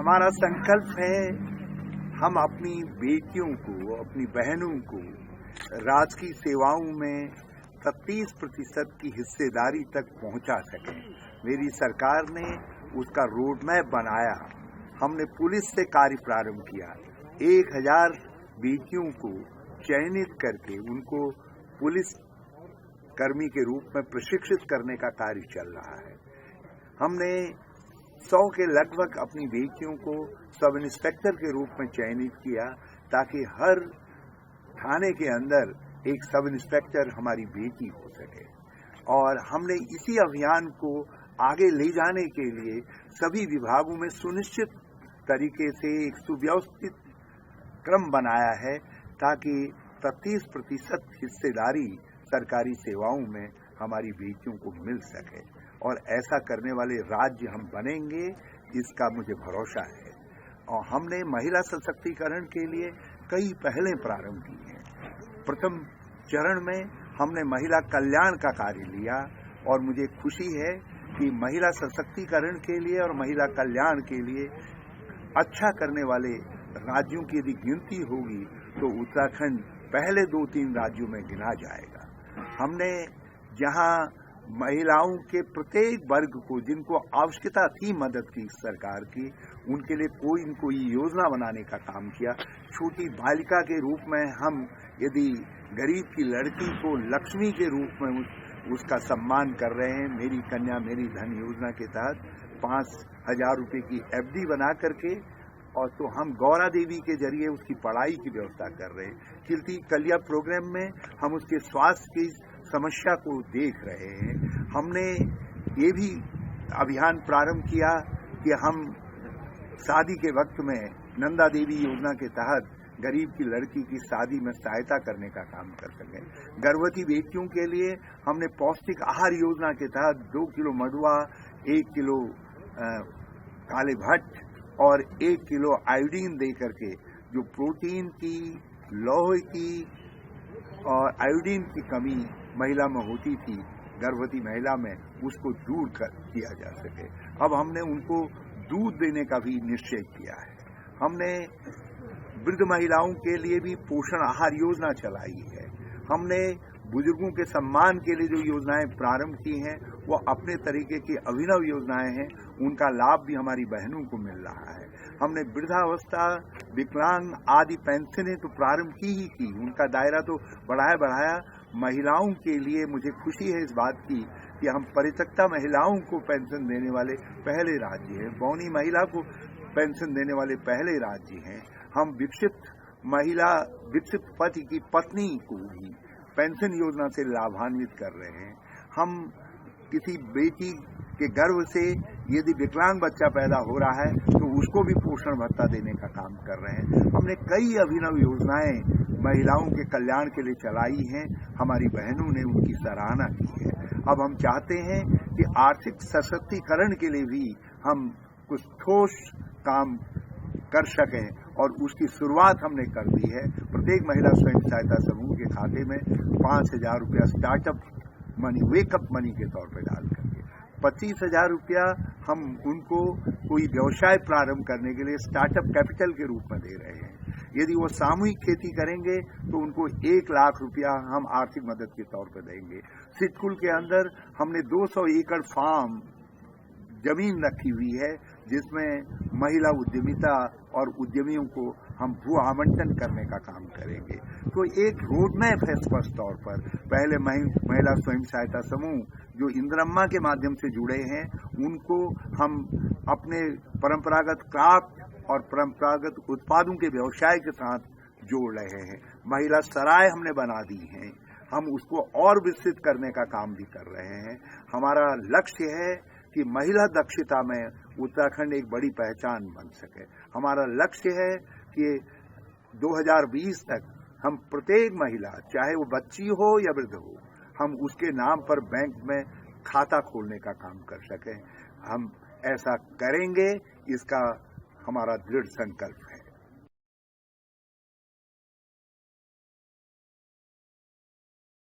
हमारा संकल्प है हम अपनी बेटियों को, अपनी बहनों को राजकीय सेवाओं में 37% की हिस्सेदारी तक पहुंचा सकें। मेरी सरकार ने उसका रोड मैप बनाया। हमने पुलिस से कार्य प्रारंभ किया। 1000 बेटियों को चयनित करके उनको पुलिस कर्मी के रूप में प्रशिक्षित करने का कार्य चल रहा है। हमने 100 के लगभग अपनी बेटियों को सब इंस्पेक्टर के रूप में चयनित किया ताकि हर थाने के अंदर एक सब इंस्पेक्टर हमारी बेटी हो सके। और हमने इसी अभियान को आगे ले जाने के लिए सभी विभागों में सुनिश्चित तरीके से एक सुव्यवस्थित क्रम बनाया है ताकि 33% हिस्सेदारी सरकारी सेवाओं में हमारी बेटियों को मिल सके। और ऐसा करने वाले राज्य हम बनेंगे, इसका मुझे भरोसा है। और हमने महिला सशक्तिकरण के लिए कई पहलें प्रारंभ की हैं। प्रथम चरण में हमने महिला कल्याण का कार्य लिया और मुझे खुशी है कि महिला सशक्तिकरण के लिए और महिला कल्याण के लिए अच्छा करने वाले राज्यों की यदि गिनती होगी तो उत्तराखंड पहले 2-3 राज्यों में गिना जाएगा। हमने जहां महिलाओं के प्रत्येक वर्ग को जिनको आवश्यकता थी मदद की सरकार की, उनके लिए कोई न कोई योजना बनाने का काम किया। छोटी बालिका के रूप में हम यदि गरीब की लड़की को लक्ष्मी के रूप में उसका सम्मान कर रहे हैं। मेरी कन्या मेरी धन योजना के तहत 5000 रुपये की FD बना करके, और तो हम गौरा देवी के जरिए उसकी पढ़ाई की व्यवस्था कर रहे हैं। कीर्ति कल्या प्रोग्राम में हम उसके स्वास्थ्य की समस्या को देख रहे हैं। हमने ये भी अभियान प्रारंभ किया कि हम शादी के वक्त में नंदा देवी योजना के तहत गरीब की लड़की की शादी में सहायता करने का काम कर सकें। गर्भवती बेटियों के लिए हमने पौष्टिक आहार योजना के तहत 2 किलो मडुआ, 1 किलो काले भट्ट और 1 किलो आयोडीन दे करके जो प्रोटीन की, लौह की और आयोडीन की कमी महिला में होती थी, गर्भवती महिला में, उसको दूर किया जा सके। अब हमने उनको दूध देने का भी निश्चय किया है। हमने वृद्ध महिलाओं के लिए भी पोषण आहार योजना चलाई है। हमने बुजुर्गों के सम्मान के लिए जो योजनाएं प्रारंभ की हैं वो अपने तरीके की अभिनव योजनाएं हैं। उनका लाभ भी हमारी बहनों को मिल रहा है। हमने वृद्धावस्था, विकलांग आदि पेंशनें तो प्रारंभ की ही की, उनका दायरा तो बढ़ाया। महिलाओं के लिए मुझे खुशी है इस बात की कि हम परित्यक्ता महिलाओं को पेंशन देने वाले पहले राज्य हैं। बौनी महिला को पेंशन देने वाले पहले राज्य हैं। हम विकसित पति की पत्नी को भी पेंशन योजना से लाभान्वित कर रहे हैं। हम किसी बेटी के गर्भ से यदि विकलांग बच्चा पैदा हो रहा है तो उसको भी पोषण भत्ता देने का काम कर रहे हैं। हमने कई अभिनव योजनाएं महिलाओं के कल्याण के लिए चलाई हैं। हमारी बहनों ने उनकी सराहना की है। अब हम चाहते हैं कि आर्थिक सशक्तिकरण के लिए भी हम कुछ ठोस काम कर सकें और उसकी शुरुआत हमने कर दी है। प्रत्येक महिला स्वयं सहायता समूह के खाते में 5000 रुपया स्टार्टअप मनी, वेकअप मनी के तौर पर डाल करके 25,000 रुपया हम उनको कोई व्यवसाय प्रारंभ करने के लिए स्टार्टअप कैपिटल के रूप में दे रहे हैं। यदि वो सामूहिक खेती करेंगे तो उनको 1 लाख रुपया हम आर्थिक मदद के तौर पर देंगे। सिटकुल के अंदर हमने 200 एकड़ फार्म जमीन रखी हुई है जिसमें महिला उद्यमिता और उद्यमियों को हम भू आवंटन करने का काम करेंगे। तो एक रोड मैप है स्पष्ट तौर पर। पहले महिला स्वयं सहायता समूह जो इंदिरम्मा के माध्यम से जुड़े हैं उनको हम अपने परंपरागत क्राफ्ट और परंपरागत उत्पादों के व्यवसाय के साथ जोड़ रहे हैं। महिला सराय हमने बना दी हैं, हम उसको और विस्तृत करने का काम भी कर रहे हैं। हमारा लक्ष्य है कि महिला दक्षता में उत्तराखंड एक बड़ी पहचान बन सके। हमारा लक्ष्य है कि 2020 तक हम प्रत्येक महिला, चाहे वो बच्ची हो या वृद्ध हो, हम उसके नाम पर बैंक में खाता खोलने का काम कर सकें। हम ऐसा करेंगे, इसका हमारा दृढ़ संकल्प